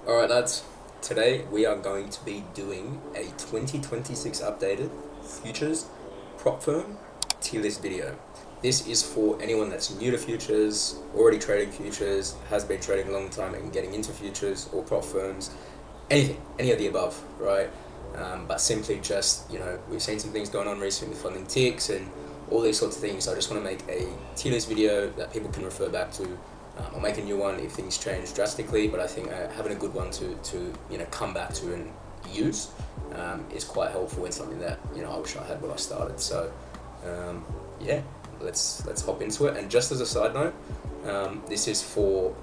Alright lads, today we are going to be doing a 2026 updated futures Propfirm Tierlist video. This is for anyone that's new to futures, already trading futures, has been trading a long time and getting into futures or prop firms, anything, any of the above, right? But simply just, we've seen some things going on recently with funding ticks and all these sorts of things. So I just want to make a tier list video that people can refer back to. I'll make a new one if things change drastically, but I think having a good one to come back to and use is quite helpful in something that I wish I had when I started. So yeah, let's hop into it. And just as a side note, this is for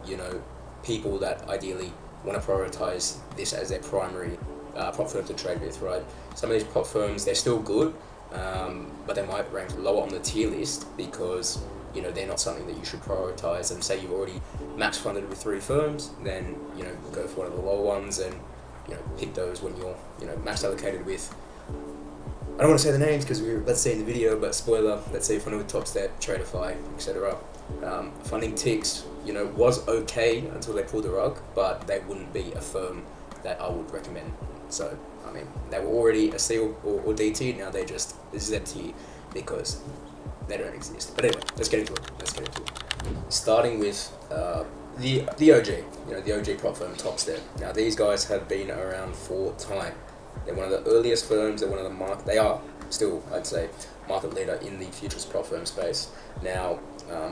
people that ideally want to prioritize this as their primary prop firm to trade with, right? Some of these prop firms, they're still good, but they might rank lower on the tier list because they're not something that you should prioritize. And say you've already max funded with 3 firms, then go for one of the lower ones and pick those when you're max allocated with, I don't want to say the names because let's say in the video, but spoiler, let's say you're funded with Topstep, Tradeify, etc. Funding ticks was okay until they pulled the rug, but they wouldn't be a firm that I would recommend. So I mean, they were already a C or DT, now they just ZT because they don't exist. But anyway, let's get into it. Starting with the OG, the OG prop firm, Topstep. Now these guys have been around for time. They're one of the earliest firms. They're one of the they are still, I'd say, market leader in the futures prop firm space. Now,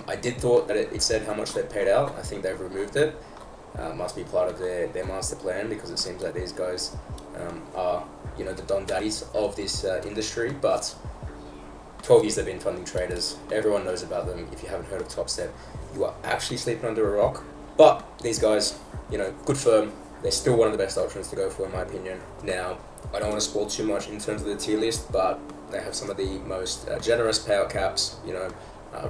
I did thought that it said how much they paid out. I think they've removed it. Must be part of their master plan, because it seems like these guys are the Don Daddies of this industry. But 12 years they've been funding traders. Everyone knows about them. If you haven't heard of Topstep, you are actually sleeping under a rock. But these guys, good firm. They're still one of the best options to go for, in my opinion. Now, I don't want to spoil too much in terms of the tier list, but they have some of the most generous payout caps.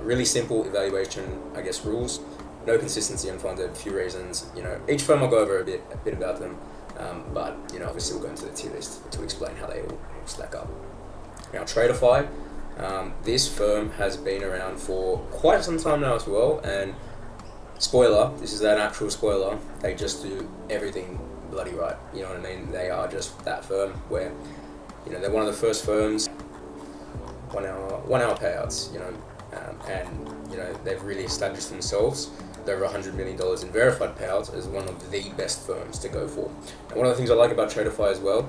Really simple evaluation, rules. No consistency unfunded. Few reasons. Each firm I'll go over a bit about them, but obviously we'll go into the tier list to explain how they all stack up. Now, Tradeify. This firm has been around for quite some time now as well, and spoiler, this is an actual spoiler, they just do everything bloody right. You know what I mean? They are just that firm where they're one of the first firms, 1 hour payouts, and they've really established themselves with over $100 million in verified payouts as one of the best firms to go for. And one of the things I like about Tradeify as well,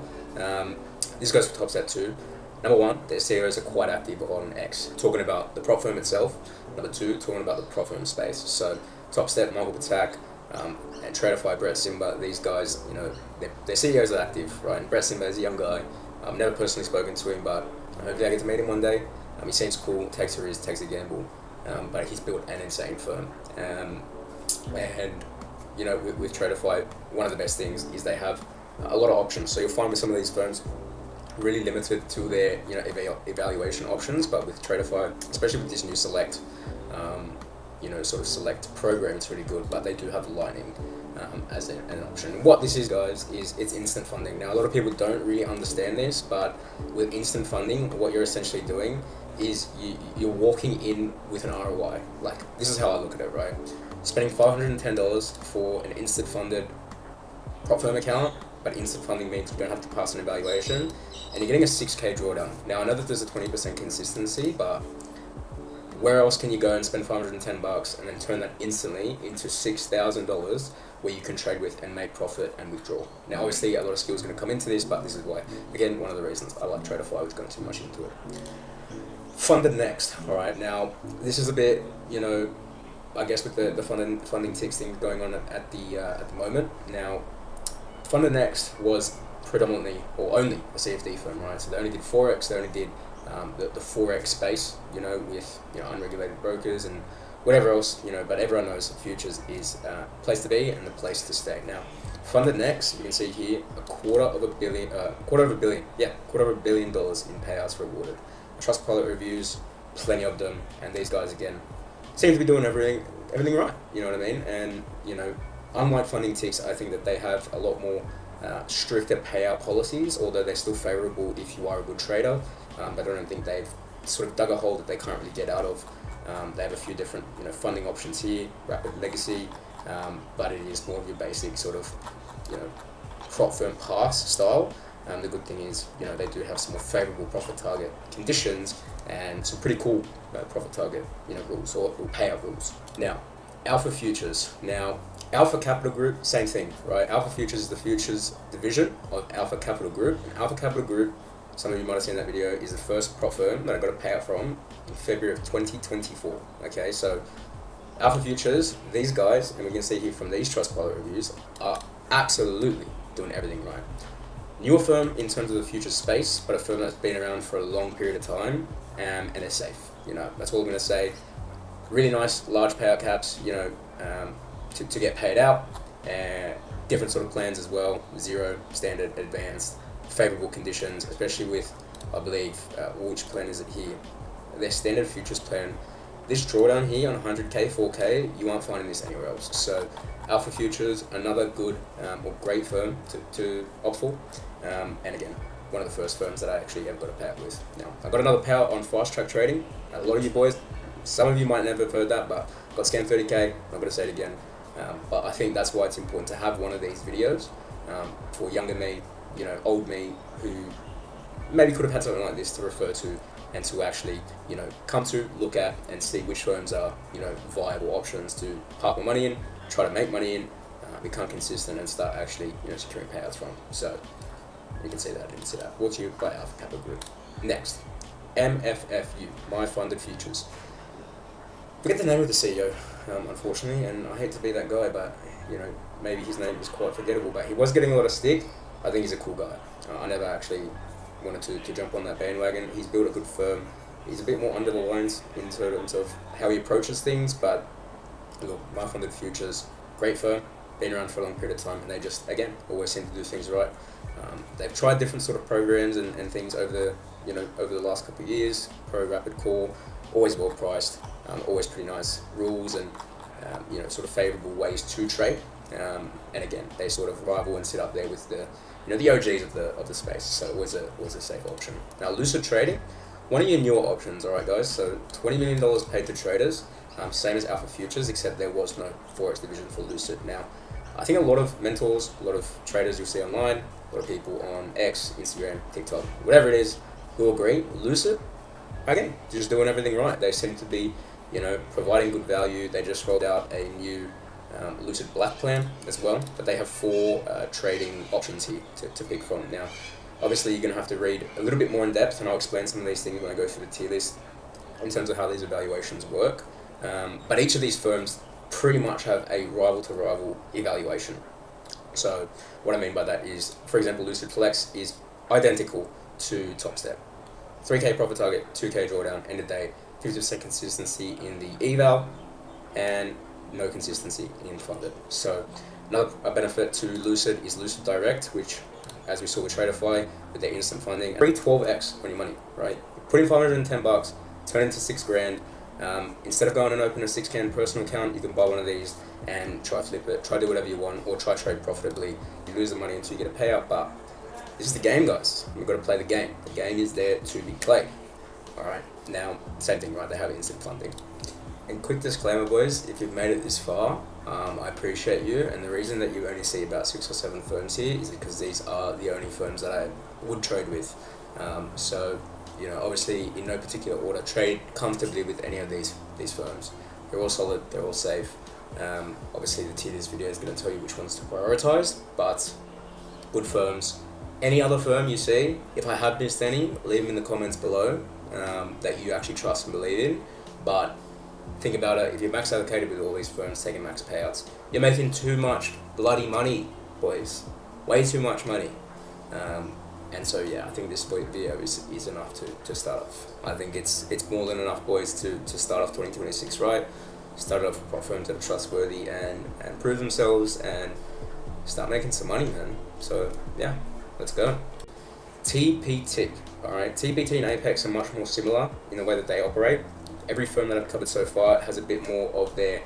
this goes for Topstep too. Number 1, their CEOs are quite active on X, talking about the prop firm itself. Number 2, talking about the prop firm space. So Topstep, Michael Patak, and Tradeify, Brett Simba, these guys, their CEOs are active, right? And Brett Simba is a young guy. I've never personally spoken to him, but hopefully I get to meet him one day. He seems cool, takes a risk, takes a gamble, but he's built an insane firm. And with Tradeify, one of the best things is they have a lot of options. So you'll find with some of these firms, really limited to their evaluation options, but with Tradeify, especially with this new select sort of select program, it's really good. But they do have Lightning as an option. What this is, guys, is it's instant funding. Now a lot of people don't really understand this, but with instant funding, what you're essentially doing is you're walking in with an ROI. Like, this is how I look at it, right? Spending $510 for an instant funded prop firm account, but instant funding means you don't have to pass an evaluation, and you're getting a 6K drawdown. Now I know that there's a 20% consistency, but where else can you go and spend $510 and then turn that instantly into $6,000 where you can trade with and make profit and withdraw? Now obviously a lot of skill is going to come into this, but this is why, again, one of the reasons I like Tradeify without going too much into it. FundedNext. Alright, now this is a bit, with the funding ticks thing going on at the moment. Now, FundedNext was predominantly or only a CFD firm, right? So they only did Forex, they only did the Forex space, with unregulated brokers and whatever else, but everyone knows futures is a place to be and the place to stay. Now, FundedNext, you can see here, quarter of a billion dollars in payouts rewarded. Trustpilot reviews, plenty of them, and these guys again seem to be doing everything right. You know what I mean? And unlike funding ticks, I think that they have a lot more stricter payout policies, although they're still favourable if you are a good trader. But I don't think they've sort of dug a hole that they can't really get out of. They have a few different funding options here, rapid legacy, but it is more of your basic sort of Propfirm pass style. The good thing is, they do have some more favorable profit target conditions and some pretty cool profit target, rules or payout rules. Now, Alpha Futures. Now, Alpha Capital Group, same thing, right? Alpha Futures is the futures division of Alpha Capital Group. And Alpha Capital Group, some of you might have seen that video, is the first prop firm that I got a payout from in February of 2024. Okay, so Alpha Futures, these guys, and we can see here from these Trustpilot reviews, are absolutely doing everything right. Newer firm in terms of the futures space, but a firm that's been around for a long period of time, and they're safe. That's all I'm going to say. Really nice, large payout caps, to get paid out. Different sort of plans as well, 0, standard, advanced, favorable conditions, especially with, I believe, which plan is it here? Their standard futures plan. This drawdown here on 100k, 4k, you aren't finding this anywhere else. So Alpha Futures, another good or great firm to opt for. And again, one of the first firms that I actually ever got a payout with. Now, I got another payout on fast track trading. A lot of you boys, some of you might never have heard that, but got scammed 30k. I'm not going to say it again. But I think that's why it's important to have one of these videos for younger me, old me, who maybe could have had something like this to refer to and to actually, come to, look at and see which firms are, viable options to park my money in, try to make money in, become consistent and start actually, securing payouts from. So you can see that, didn't see that. Brought to you by Alpha Capital Group. Next, MFFU, MyFundedFutures. Forget the name of the CEO, unfortunately, and I hate to be that guy, but, maybe his name is quite forgettable, but he was getting a lot of stick. I think he's a cool guy. I never actually wanted to jump on that bandwagon. He's built a good firm. He's a bit more under the lines in terms of how he approaches things, but look, MyFundedFutures, great firm, been around for a long period of time, and they just, again, always seem to do things right. They've tried different sort of programs and things over the last couple of years. Pro Rapid Call, always well priced, always pretty nice rules and sort of favorable ways to trade. And again, they sort of rival and sit up there with the the OGs of the space. So it was a safe option. Now, Lucid Trading, one of your newer options. All right, guys. So $20 million paid to traders, same as Alpha Futures, except there was no forex division for Lucid. Now, I think a lot of mentors, a lot of traders you'll see online, a lot of people on X, Instagram, TikTok, whatever it is, who agree, Lucid, again, just doing everything right. They seem to be, providing good value. They just rolled out a new Lucid Black plan as well, but they have 4 trading options here to pick from. Now, obviously, you're going to have to read a little bit more in depth, and I'll explain some of these things when I go through the tier list in terms of how these evaluations work. But each of these firms pretty much have a rival-to-rival evaluation. So what I mean by that is, for example, Lucid Flex is identical to Topstep. 3k profit target, 2k drawdown, end of day, 50% consistency in the eval, and no consistency in funded. So another benefit to Lucid is Lucid Direct, which, as we saw with Tradeify, with their instant funding, 12x on your money, right? Put in $510, turn into $6,000. Instead of going and open a 6K personal account, you can buy one of these and try flip it, try do whatever you want, or try trade profitably. You lose the money until you get a payout, but this is the game, guys. You've got to play the game. The game is there to be played. All right. Now, same thing, right? They have instant funding. And quick disclaimer, boys, if you've made it this far, I appreciate you. And the reason that you only see about 6 or 7 firms here is because these are the only firms that I would trade with. So, obviously, in no particular order, trade comfortably with any of these firms. They're all solid. They're all safe. Obviously, the tier list video is going to tell you which ones to prioritize, but good firms. Any other firm you see, if I have missed any, leave them in the comments below that you actually trust and believe in. But think about it, if you're max allocated with all these firms taking max payouts, you're making too much bloody money, boys. Way too much money. And so, yeah, I think this video is enough to start off. I think it's more than enough, boys, to start off 2026 right. Start off with firms that are trustworthy and prove themselves and start making some money, man. So, yeah, let's go. TPT. Alright, TPT and Apex are much more similar in the way that they operate. Every firm that I've covered so far has a bit more of their,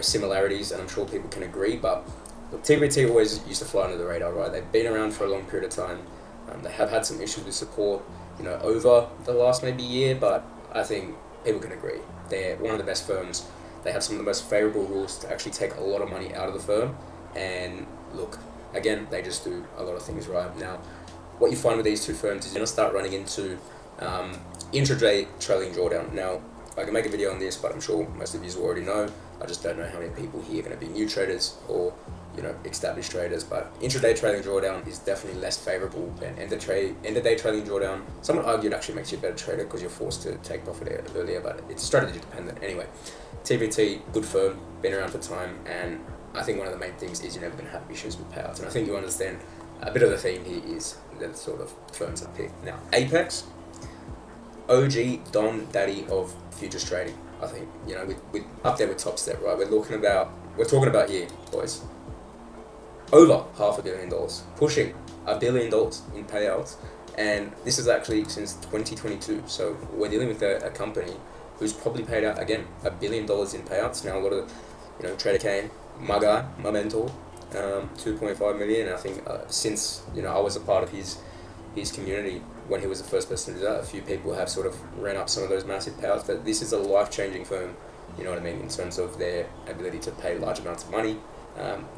similarities, and I'm sure people can agree. But look, TPT always used to fly under the radar, right? They've been around for a long period of time. They have had some issues with support, over the last maybe year, but I think people can agree. They're one of the best firms. They have some of the most favorable rules to actually take a lot of money out of the firm. And look, again, they just do a lot of things right. Now, what you find with these two firms is you're going to start running into intraday trailing drawdown. Now, I can make a video on this, but I'm sure most of you will already know. I just don't know how many people here are going to be new traders or established traders. But intraday trailing drawdown is definitely less favorable than end of day trailing drawdown. Some would argue it actually makes you a better trader because you're forced to take profit earlier, but it's strategy dependent. Anyway, TPT, good firm, been around for time, and I think one of the main things is you're never going to have issues with payouts. And I think you understand a bit of the theme here is the sort of firms I picked. Now, Apex, OG Don Daddy of futures trading. I think with up there with Topstep, right? We're talking about here, boys. Over $500 million, pushing $1 billion in payouts, and this is actually since 2022. So we're dealing with a company who's probably paid out again $1 billion in payouts. Now a lot of Trader Kane, my guy, my mentor, 2.5 million. I think since I was a part of his community when he was the first person to do that, a few people have sort of ran up some of those massive payouts. But this is a life-changing firm, you know what I mean, in terms of their ability to pay large amounts of money.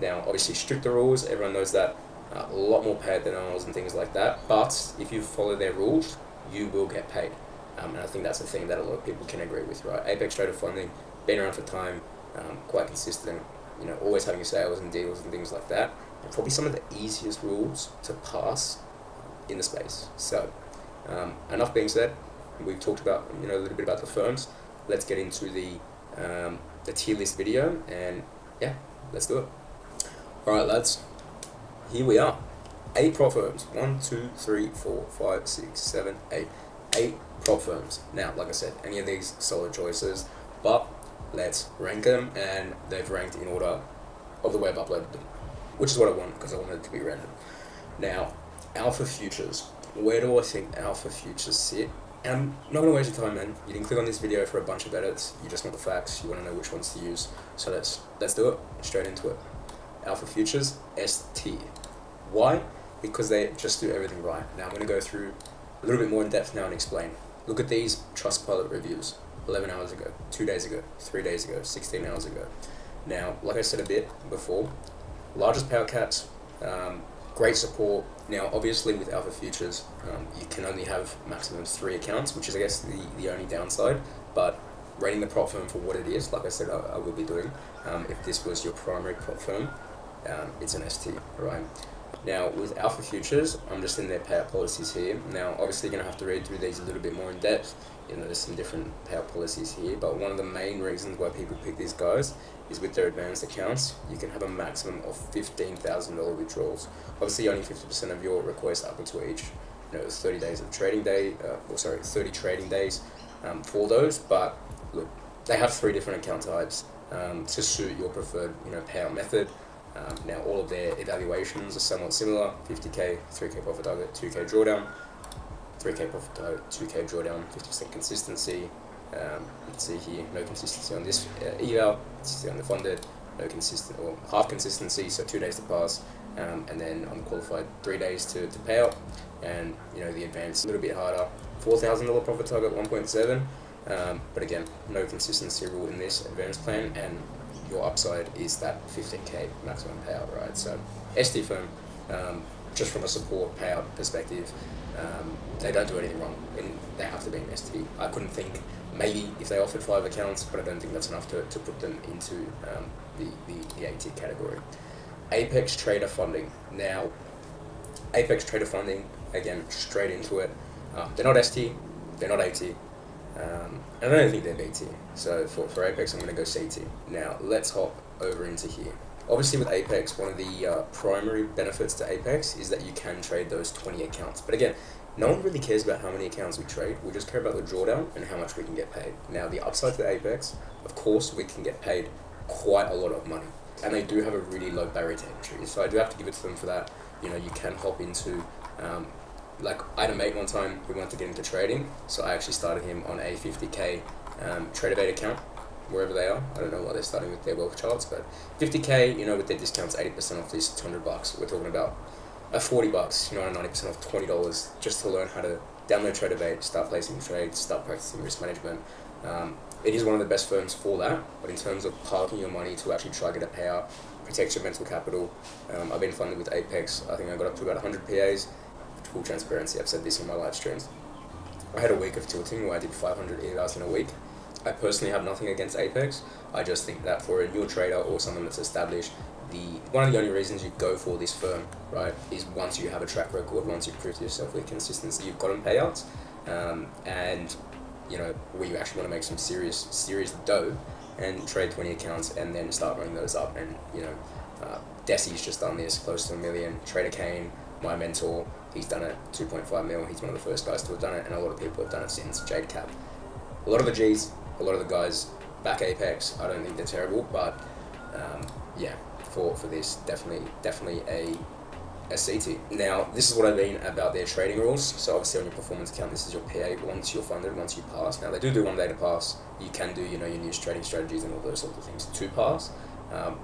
Now, obviously, stricter rules, everyone knows that, a lot more paid than ours and things like that. But if you follow their rules, you will get paid. And I think that's the thing that a lot of people can agree with, right? Apex Trader Funding, been around for time, quite consistent, always having sales and deals and things like that. And probably some of the easiest rules to pass in the space. So, enough being said, we've talked about, a little bit about the firms. Let's get into the tier list video, and yeah, let's do it. All right, lads, here we are. 8 prop firms. 1, 2, 3, 4, 5, 6, 7, 8. 8 prop firms. Now, like I said, any of these solid choices, but let's rank them, and they've ranked in order of the way I've uploaded them, which is what I want because I wanted it to be random. Now, Alpha Futures. Where do I think Alpha Futures sit? And I'm not going to waste your time, man. You didn't click on this video for a bunch of edits. You just want the facts. You want to know which ones to use. So let's do it. Straight into it. Alpha Futures, ST. Why? Because they just do everything right. Now I'm going to go through a little bit more in depth now and explain. Look at these Trustpilot reviews. 11 hours ago, 2 days ago, 3 days ago, 16 hours ago. Now, like I said a bit before, largest payout caps, great support. Now, obviously with Alpha Futures, you can only have maximum 3 accounts, which is, I guess, the only downside. But rating the prop firm for what it is, like I said, I will be doing. If this was your primary prop firm, it's an ST, right? Now, with Alpha Futures, I'm just in their payout policies here. Now, obviously, you're going to have to read through these a little bit more in depth. There's some different payout policies here, but one of the main reasons why people pick these guys is with their advanced accounts, you can have a maximum of $15,000 withdrawals. Obviously, only 50% of your requests up until each, 30 days of trading day, 30 trading days for those. But look, they have 3 different account types to suit your preferred, payout method. Now, all of their evaluations are somewhat similar: 50k, 3k profit target, 2k drawdown, 3k profit target, 2k drawdown, 50% consistency. You can see here, no consistency on this eval, consistency on the funded, no consistent or half consistency, so 2 days to pass, and then on the qualified 3 days to pay out, and the advanced a little bit harder, $4,000 profit target, 1.7, but again, no consistency rule in this advanced plan, and your upside is that 15k maximum payout, right? So ST firm, just from a support payout perspective, they don't do anything wrong, and they have to be an ST. I couldn't think maybe if they offered 5 accounts, but I don't think that's enough to put them into the AT category. Apex Trader Funding. Now, Apex Trader Funding, again, straight into it. They're not ST, they're not AT. And I don't think they're BT. So for Apex, I'm going to go CT. Now, let's hop over into here. Obviously, with Apex, one of the primary benefits to Apex is that you can trade those 20 accounts. But again, no one really cares about how many accounts we trade. We just care about the drawdown and how much we can get paid. Now, the upside to Apex, of course, we can get paid quite a lot of money. And they do have a really low barrier to entry. So I do have to give it to them for that. You can hop into... I had a mate one time who wanted to get into trading, so I actually started him on a 50k Tradeify account, wherever they are. I don't know why they're starting with their wealth charts, but 50k, with their discounts, 80% off this, $200. We're talking about $40, and 90% off $20, just to learn how to download Tradeify, start placing trades, start practicing risk management. It is one of the best firms for that, but in terms of parking your money to actually try to get a payout, protects your mental capital. I've been funded with Apex. I think I got up to about 100 PAs. Full transparency, I've said this in my live streams. I had a week of tilting where I did 500 evals in a week. I personally have nothing against Apex. I just think that for a newer trader or someone that's established, one of the only reasons you go for this firm, right, is once you have a track record, once you prove to yourself with consistency, you've gotten payouts, and you know, where you actually want to make some serious dough and trade 20 accounts and then start running those up. And you know, Desi's just done this, close to $1 million. Trader Kane, my mentor, he's done it 2.5 mil. He's one of the first guys to have done it, and a lot of people have done it since. Jade Cap, a lot of the G's, a lot of the guys back Apex. I don't think they're terrible, but yeah, for this, definitely a CT. Now, this is what I mean about their trading rules. So obviously on your performance account, this is your PA once you're funded, once you pass. Now they do 1 day to pass. You can do, you know, your news trading strategies and all those sorts of things to pass.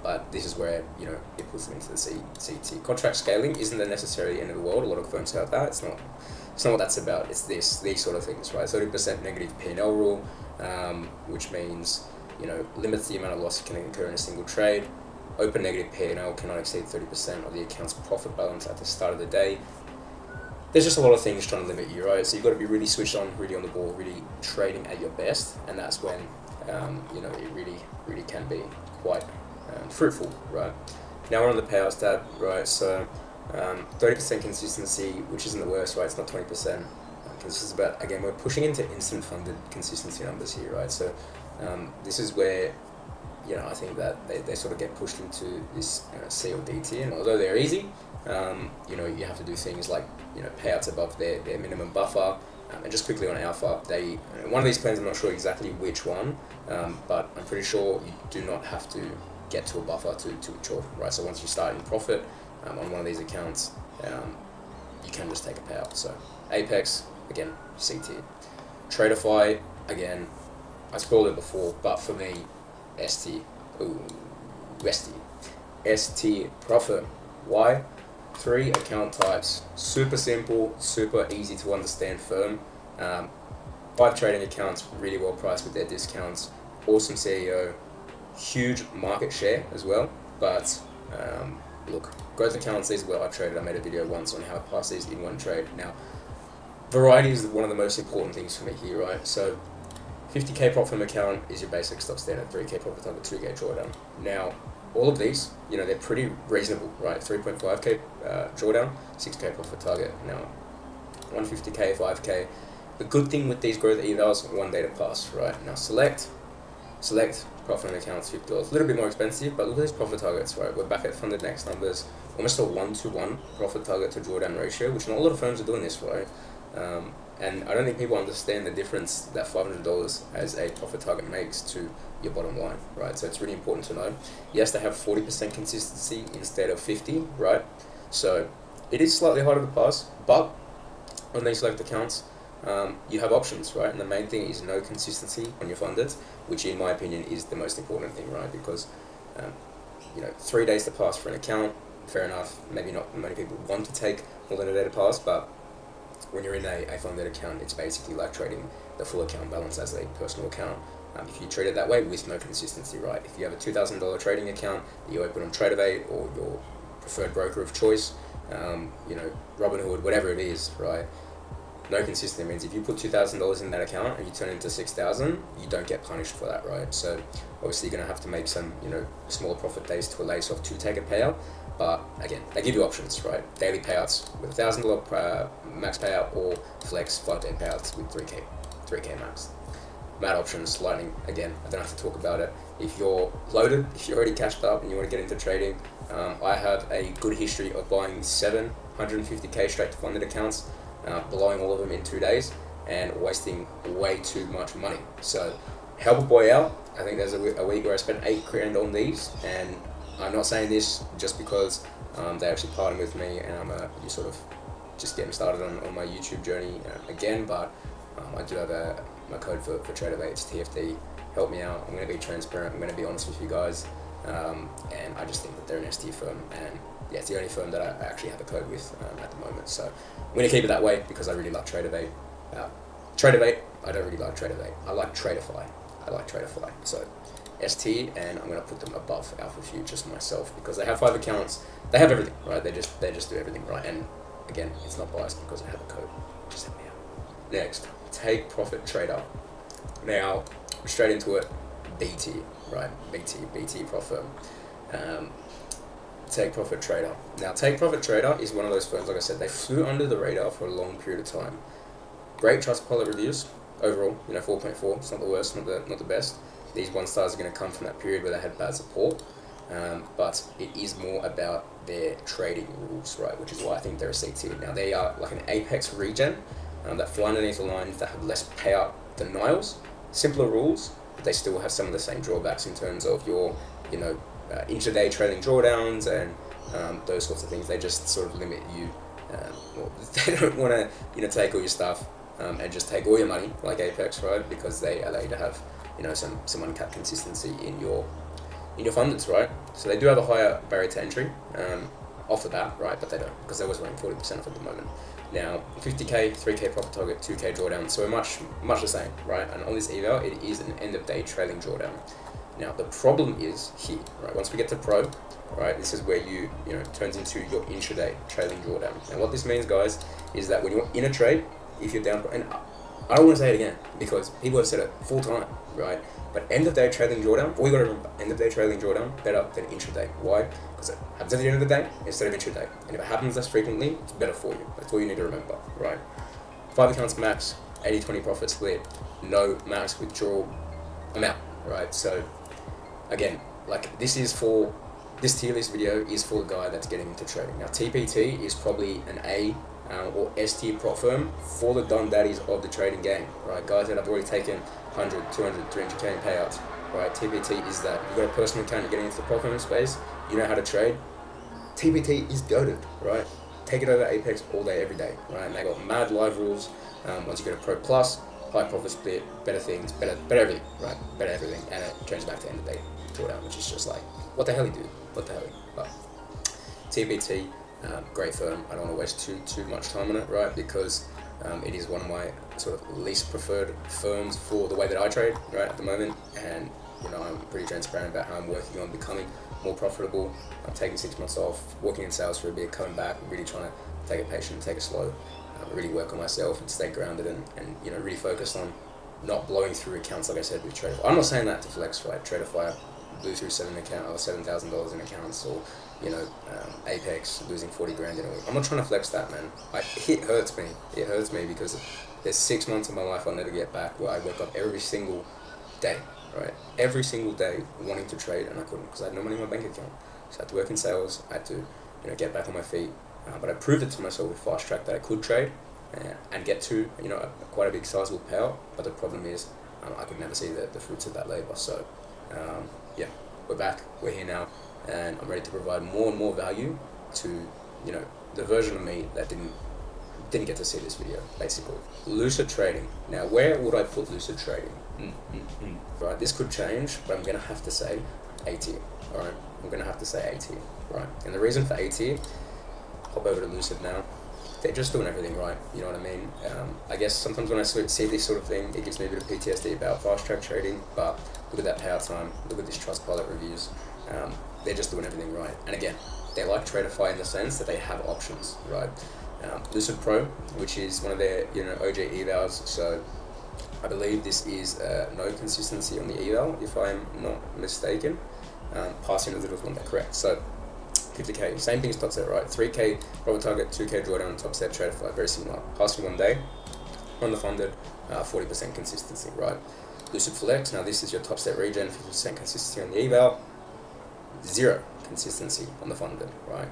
But this is where, you know, it puts them into the CT. Contract scaling isn't necessarily the end of the world. A lot of firms have that. It's not what that's about. It's these sort of things, right? 30% negative P&L rule, which means, you know, limits the amount of loss you can incur in a single trade. Open negative P&L cannot exceed 30% of the account's profit balance at the start of the day. There's just a lot of things trying to limit you, right? So you've got to be really switched on, really on the ball, really trading at your best, and that's when, you know, it really can be quite fruitful, right? Now we're on the payouts tab, right? So 30% consistency, which isn't the worst, right? It's not 20%. Because this is about, again, we're pushing into instant funded consistency numbers here, right? So this is where, you know, I think that they sort of get pushed into this C or D tier, and although they're easy, you know, you have to do things like, you know, payouts above their minimum buffer. And just quickly on Alpha, one of these plans, I'm not sure exactly which one, but I'm pretty sure you do not have to get to a buffer to withdraw, right? So once you start in profit on one of these accounts, you can just take a payout. So Apex, again, C tier. Tradeify, again, I spoiled it before, but for me, S tier. Propfirm. Why? 3 account types. Super simple, super easy to understand firm. 5 trading accounts, really well priced with their discounts. Awesome CEO. Huge market share as well. But look, growth accounts, these are where I traded. I made a video once on how I pass these in one trade. Now, variety is one of the most important things for me here, right? So 50k Propfirm account is your basic stock standard, 3k profit target, 2k drawdown. Now, all of these, you know, they're pretty reasonable, right? 3.5k drawdown, 6k profit target. Now, 150k, 5k. The good thing with these growth evals, 1 day to pass, right? Now, select Propfirm accounts, $50. A little bit more expensive, but look at these profit targets, right? We're back at FundedNext numbers, almost a 1-to-1 profit target to drawdown ratio, which not a lot of firms are doing this, right? And I don't think people understand the difference that $500 as a profit target makes to your bottom line, right? So it's really important to know. Yes, they have 40% consistency instead of 50, right? So it is slightly harder to pass, but on these select accounts, you have options, right? And the main thing is no consistency on your funded, which in my opinion is the most important thing, right? Because, you know, 3 days to pass for an account, fair enough. Maybe not many people want to take more than a day to pass, but when you're in a funded account, it's basically like trading the full account balance as a personal account. If you treat it that way with no consistency, right? If you have a $2,000 trading account that you open on Tradeify or your preferred broker of choice, you know, Robinhood, whatever it is, right? No consistency means if you put $2,000 in that account and you turn it into $6,000, you don't get punished for that, right? So obviously you're going to have to make some, you know, smaller profit days to allow yourself to take a payout. But again, they give you options, right? Daily payouts with $1,000 max payout, or flex 5-day payouts with 3K max. Mad options, Lightning, again, I don't have to talk about it. If you're loaded, if you're already cashed up and you want to get into trading, I have a good history of buying 750k straight to funded accounts, blowing all of them in 2 days and wasting way too much money. So help a boy out. I think there's a week where I spent $8,000 on these, and I'm not saying this just because they actually partnered with me and I'm sort of just getting started on my YouTube journey again, but I do have my code for Tradeify, it's TFD. Help me out. I'm going to be transparent. I'm going to be honest with you guys, and I just think that they're an ST firm, and yeah, it's the only firm that I actually have a code with at the moment. So I'm going to keep it that way because I really like Tradeify. I don't really like Tradeify. I like Tradeify. So ST, and I'm going to put them above Alpha Futures myself because they have 5 accounts. They have everything, right? They just do everything, right? And again, it's not biased because I have a code. Just help me out. Next, TakeProfitTrader. Now, straight into it. BT, right? BT Propfirm. TakeProfitTrader. Now, TakeProfitTrader is one of those firms, like I said, they flew under the radar for a long period of time. Great Trustpilot reviews overall, 4.4. It's not the worst, not the best. These 1 stars are going to come from that period where they had bad support, but it is more about their trading rules, right? Which is why I think they're a C tier. Now, they are like an Apex regen that fly underneath the lines that have less payout than Niles. Simpler rules, but they still have some of the same drawbacks in terms of your, intraday trading drawdowns and those sorts of things. They just sort of limit you. They don't want to, take all your stuff and just take all your money like Apex, right? Because they allow you to have, some uncapped consistency in your fundeds, right? So they do have a higher barrier to entry off the bat, right? But they don't, because they're always running 40% off at the moment. Now, 50k, 3k profit target, 2k drawdown, so much the same, right? And on this eval, it is an end of day trailing drawdown. Now, the problem is here, right? Once we get to pro, right, this is where you turns into your intraday trailing drawdown. And what this means, guys, is that when you're in a trade, if you're down, and I don't want to say it again because people have said it full time, right? But end of day trailing drawdown, all you got to remember, end of day trailing drawdown better than intraday. Why? Because it happens at the end of the day instead of intraday. And if it happens less frequently, it's better for you. That's all you need to remember, right? 5 accounts max, 80-20 profit split, no max withdrawal amount, right? So again, like this tier list video is for the guy that's getting into trading. Now, TPT is probably an A or S tier prop firm for the Don Daddies of the trading game, right? Guys that have already taken 100, 200, 300k in payouts, right? TPT is that. You've got a personal account, you're getting into the prop firm space, you know how to trade. TPT is goated, right? Take it over Apex all day, every day, right? And they got mad live rules. Once you get a Pro Plus, high profit split, better things, better everything, right? Better everything, and it turns back to end of day drawdown, which is just like, what the hell you do? What the hell? But TPT, great firm. I don't want to waste too much time on it, right? Because it is one of my sort of least preferred firms for the way that I trade, right, at the moment. And I'm pretty transparent about how I'm working on becoming more profitable. I'm taking 6 months off, working in sales for a bit, coming back, really trying to take it patient, take it slow, really work on myself and stay grounded and really focus on not blowing through accounts, like I said, with Tradeify. I'm not saying that to flex, right? Tradeify blew through $7,000 in accounts, or Apex losing 40 grand in a week. I'm not trying to flex that, man. It hurts me. It hurts me because there's 6 months of my life I'll never get back where I wake up every single day, right? Every single day wanting to trade, and I couldn't because I had no money in my bank account. So I had to work in sales. I had to get back on my feet. But I proved it to myself with Fast Track that I could trade and get to quite a big sizable payout. But the problem is I could never see the fruits of that labor. So yeah, we're back. We're here now. And I'm ready to provide more and more value to, the version of me that didn't get to see this video, basically. Lucid Trading. Now, where would I put Lucid Trading? Right, this could change, but I'm gonna have to say A tier. All right, I'm gonna have to say A tier. Right, and the reason for A tier, hop over to Lucid now. They're just doing everything right. You know what I mean? I guess sometimes when I see this sort of thing, it gives me a bit of PTSD about fast track trading. But look at that payout time. Look at this Trustpilot reviews. They're just doing everything right. And again, they like Tradeify in the sense that they have options, right? Lucid Pro, which is one of their OG evals. So I believe this is no consistency on the eval, if I'm not mistaken. Passing a little on that, correct. So 50k, same thing as Topstep, right? 3k profit target, 2k drawdown, Topstep, Tradeify, very similar. Passing 1 day, on the funded, 40% consistency, right? Lucid Flex, now this is your Topstep regen, 50% consistency on the eval, 0 consistency on the funded, right?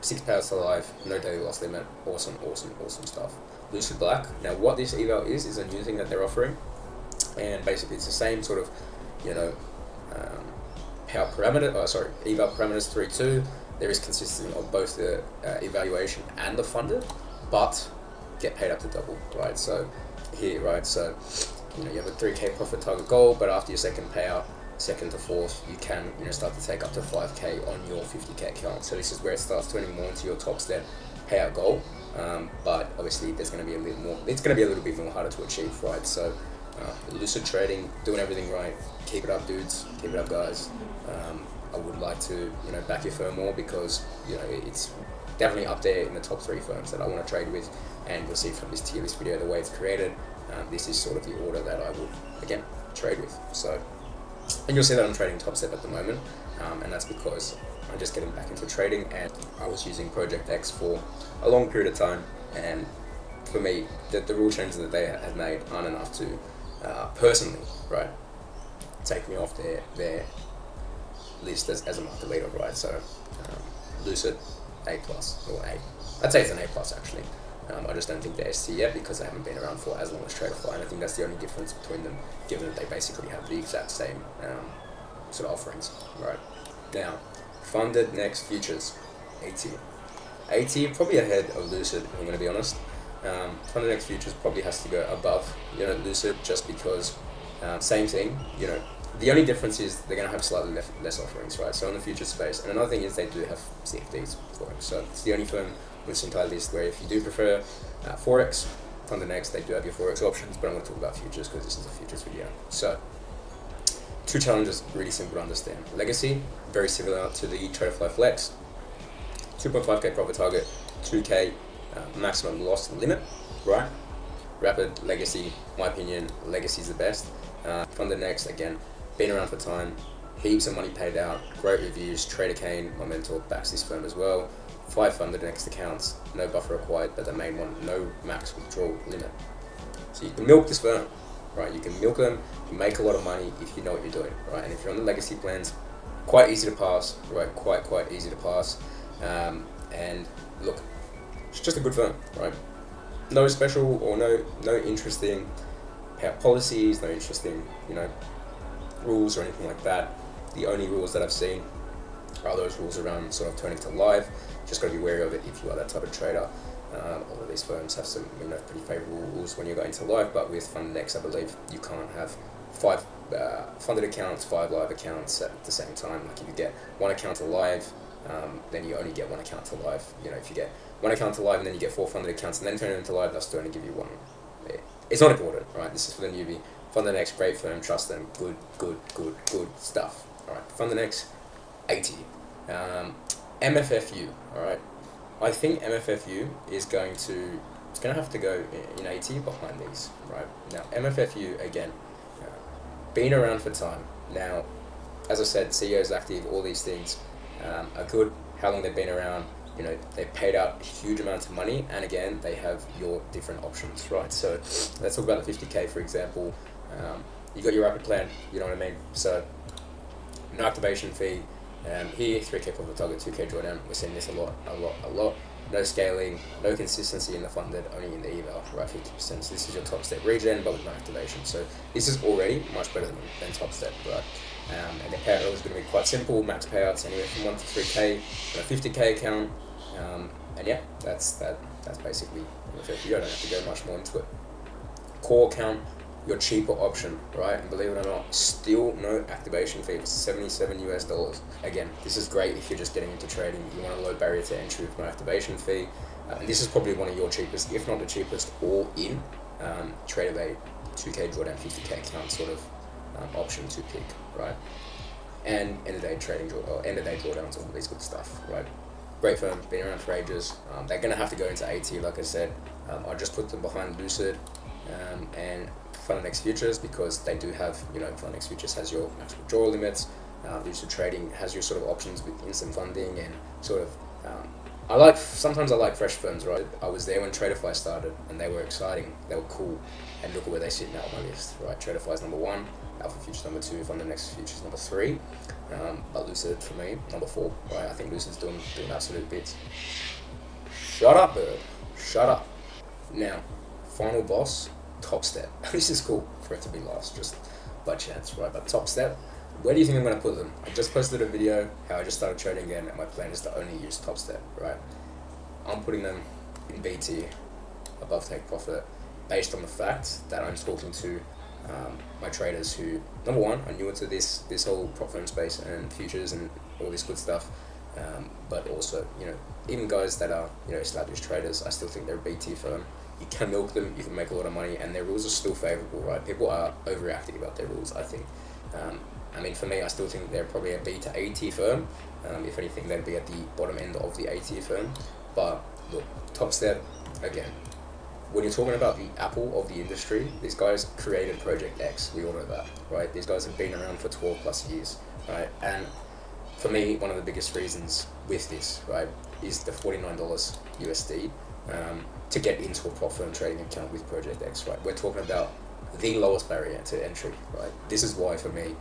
6 powers to life, no daily loss limit, awesome stuff. Lucid Black, now what this eval is a new thing that they're offering, and basically it's the same sort of, power parameter, eval parameters 3.2. There is consistency of both the evaluation and the funded, but get paid up to double, right? So here, right, so you have a 3k profit target goal, but after your second payout, second to fourth, you can start to take up to 5k on your 50k account. So this is where it starts turning more into your Topstep payout goal, but obviously there's going to be a little more. It's going to be a little bit more harder to achieve, right? So Lucid Trading, doing everything right. Keep it up, dudes. Keep it up, guys. I would like to, back your firm more because, it's definitely up there in the top 3 firms that I want to trade with. And you'll see from this tier list video the way it's created. This is sort of the order that I would, again, trade with. So, and you'll see that I'm trading Topstep at the moment. And that's because I'm just getting back into trading, and I was using Project X for a long period of time. And for me, the rule changes that they have made aren't enough to, personally, right, take me off their list as a market leader, right? So, Lucid, A+, or A. I'd say it's an A+ actually. I just don't think they're ST yet because they haven't been around for as long as Tradeify, and I think that's the only difference between them, given that they basically have the exact same sort of offerings, right? Now, FundedNext Futures, AT probably ahead of Lucid, if I'm going to be honest. FundedNext Futures probably has to go above, Lucid, just because same thing, the only difference is they're going to have slightly less offerings, right? So in the future space, and another thing is they do have CFDs for it. So it's the only firm with this entire list where if you do prefer Forex, FundedNext, they do have your Forex options, but I'm going to talk about futures because this is a futures video. So, 2 challenges, really simple to understand. Legacy, very similar to the Tradeify Flex, 2.5k profit target, 2k maximum loss limit, right? Rapid, legacy, my opinion, legacy is the best. FundedNext, again, been around for time, heaps of money paid out, great reviews. Trader Kane, my mentor, backs this firm as well. 5 FundedNext accounts, no buffer required, but the main one, no max withdrawal limit. So you can milk this firm, right? You can milk them, you make a lot of money if you know what you're doing, right? And if you're on the legacy plans, quite easy to pass, right? Quite easy to pass. And look, it's just a good firm, right? No special or no interesting payout policies, no interesting, rules or anything like that. The only rules that I've seen are those rules around sort of turning to live. Just got to be wary of it if you are that type of trader. All of these firms have some pretty favorable rules when you're going to live, but with FundedNext, I believe you can't have 5 funded accounts, 5 live accounts at the same time. Like if you get 1 account to live, then you only get 1 account to live. If you get 1 account to live and then you get 4 funded accounts and then turn it into live, they'll still only give you 1. It's not important, right? This is for the newbie. FundedNext, great firm, trust them, good stuff. All right, FundedNext, 80. MFFU, all right. I think MFFU is going to have to go in 80 behind these, right? Now, MFFU, again, been around for time. Now, as I said, CEOs active, all these things are good. How long they've been around, they've paid out huge amounts of money, and again, they have your different options, right? So let's talk about the 50k, for example. You got your rapid plan, you know what I mean? So no activation fee. Here, 3k profit target, 2k drawdown. We're seeing this a lot. No scaling, no consistency in the funded, only in the eval, right? 50%. So this is your Topstep regen, but with no activation. So this is already much better than Topstep, right? And the payout is going to be quite simple. Max payouts anywhere from 1 to 3k, on a 50k account, and yeah, that's basically if you don't have to go much more into it. Core account, your cheaper option, right? And believe it or not, still no activation fee for $77 US. Again, this is great if you're just getting into trading. You want a low barrier to entry with no activation fee. And this is probably one of your cheapest, if not the cheapest, all in trade of a 2k drawdown, 50k account sort of option to pick, right? And end of day trading or end of day drawdowns, all these good stuff, right? Great firm, been around for ages. They're gonna have to go into AT, like I said. I just put them behind Lucid and FundedNext Futures because they do have, FundedNext Futures has your max withdrawal limits. Lucid Trading has your sort of options with instant funding and sort of. Sometimes I like fresh firms, right? I was there when Tradeify started and they were exciting, they were cool, and look at where they sit now on my list, right? Tradeify is number 1, Alpha Futures number 2, FundedNext Futures number 3, but Lucid for me number 4, right? I think Lucid's doing absolute bits. Shut up, bird. Shut up. Now, final boss. Topstep. This is cool for it to be last, just by chance, right? But Topstep, where do you think I'm going to put them? I just posted a video how I just started trading again, and my plan is to only use Topstep, right? I'm putting them in B tier, above take profit, based on the fact that I'm talking to my traders who, number 1, are newer to this whole prop firm space and futures and all this good stuff. But also, even guys that are, established traders, I still think they're a B tier firm. You can milk them, you can make a lot of money, and their rules are still favorable, right? People are overreacting about their rules, I think. For me, I still think they're probably a B to A tier firm. If anything, they'd be at the bottom end of the A tier firm. But look, Topstep, again, when you're talking about the Apple of the industry, these guys created Project X. We all know that, right? These guys have been around for 12 plus years, right? And for me, one of the biggest reasons with this, right, is the $49 USD to get into a Propfirm trading account with Project X, right? We're talking about the lowest barrier to entry, right? This is why, for me,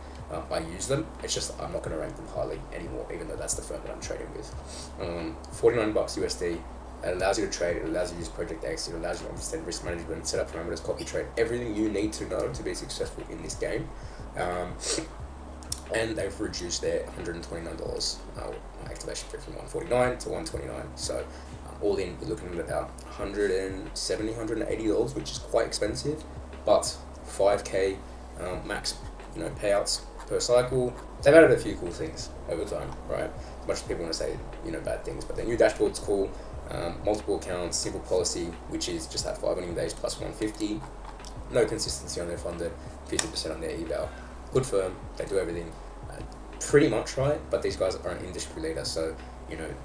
I use them. It's just I'm not going to rank them highly anymore, even though that's the firm that I'm trading with. $49 USD. It allows you to trade, it allows you to use Project X, it allows you to understand risk management, set up parameters, copy trade, everything you need to know to be successful in this game. And they've reduced their $129 activation fee from $149 to $129. So all in, you're looking at about $170, $180, which is quite expensive, but 5K max, payouts per cycle. They've added a few cool things over time, right? As much as people want to say, bad things, but their new dashboard's cool. Multiple accounts, simple policy, which is just have 5 winning days plus 150. No consistency on their funded, 50% on their eval. Good firm, they do everything pretty much right, but these guys are an industry leader, so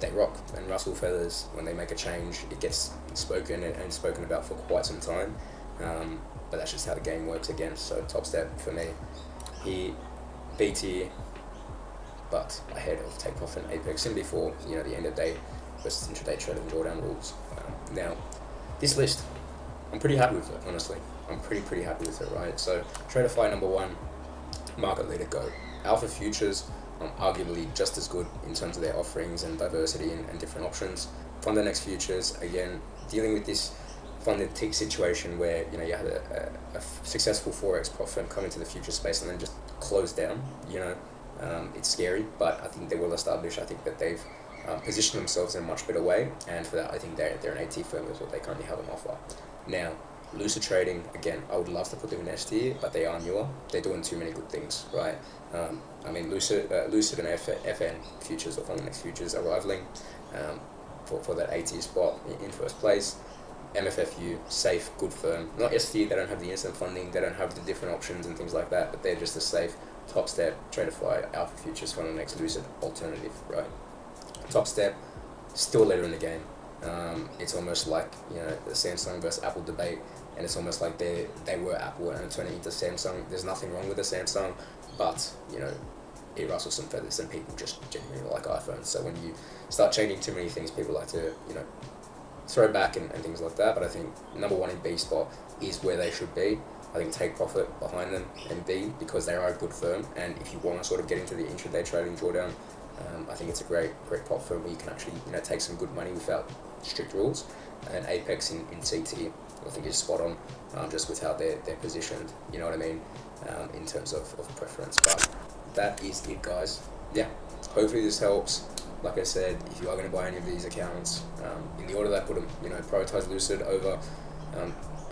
they rock and rustle feathers. When they make a change, it gets spoken and spoken about for quite some time. But that's just how the game works again. So Topstep for me, he B tier, but ahead of TakeProfit and Apex, and before the end of day versus intraday trading drawdown rules. Now, this list, I'm pretty happy with it, honestly. I'm pretty happy with it, right? So, Tradeify number 1, market leader go. Alpha Futures, arguably just as good in terms of their offerings and diversity and different options. FundedNext Futures, again, dealing with this funded tick situation where you had a successful Forex Propfirm come into the future space and then just close down. It's scary, but I think they're well established. I think that they've position themselves in a much better way, and for that I think they're an AT firm is what they currently have on offer. Now, Lucid Trading, again, I would love to put them in S tier, but they are newer. They're doing too many good things, right? Lucid and FN Futures or FundedNext Futures are rivaling for that AT spot in first place. MFFU, safe, good firm. Not S tier, they don't have the instant funding, they don't have the different options and things like that, but they're just a safe Topstep, Tradeify, Alpha Futures, FundedNext, Lucid alternative, right? Topstep, still later in the game. It's almost like the Samsung versus Apple debate, and it's almost like they were Apple and turning into Samsung. There's nothing wrong with the Samsung, but it rustles some feathers, and people just genuinely like iPhones. So when you start changing too many things, people like to throw back and things like that. But I think number 1 in B spot is where they should be. I think take profit behind them in B, because they are a good firm, and if you want to sort of get into the intraday trading drawdown, I think it's a great prop firm where you can actually take some good money without strict rules. And Apex in CT, I think is spot on, just with how they're positioned. You know what I mean, in terms of preference. But that is it, guys. Yeah, hopefully this helps. Like I said, if you are going to buy any of these accounts, in the order that I put them, prioritize Lucid over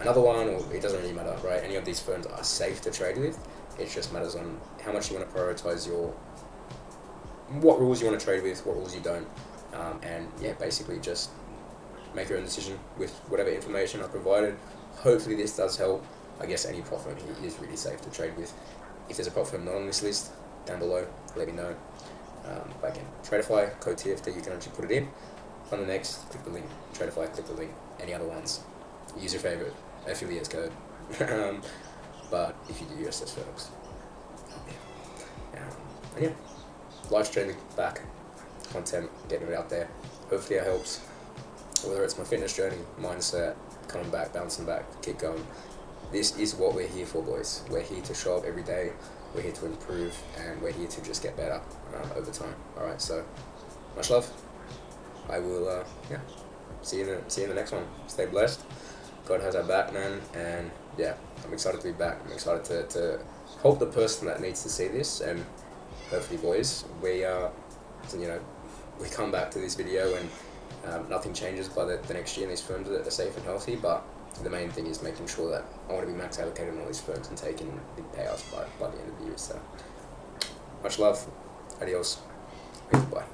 another one, or it doesn't really matter, right? Any of these firms are safe to trade with. It just matters on how much you want to prioritize what rules you want to trade with, what rules you don't, and yeah, basically just make your own decision with whatever information I provided. Hopefully this does help. I guess any prop firm here is really safe to trade with. If there's a prop firm not on this list, down below, let me know. But again, Tradeify, code TFT, you can actually put it in. FundedNext, click the link. Tradeify, click the link. Any other ones, use your favorite affiliates code. But if you do USS firms, and yeah, live streaming back, content, getting it out there. Hopefully it helps. Whether it's my fitness journey, mindset, coming back, bouncing back, keep going. This is what we're here for, boys. We're here to show up every day. We're here to improve, and we're here to just get better over time. All right, so much love. I will, see you in the next one. Stay blessed. God has our back, man, and yeah, I'm excited to be back. I'm excited to help the person that needs to see this, and hopefully, boys, we come back to this video and nothing changes by the next year, and these firms are safe and healthy. But the main thing is making sure that I want to be max allocated on all these firms and taking big payouts by the end of the year. So much love. Adios. Goodbye.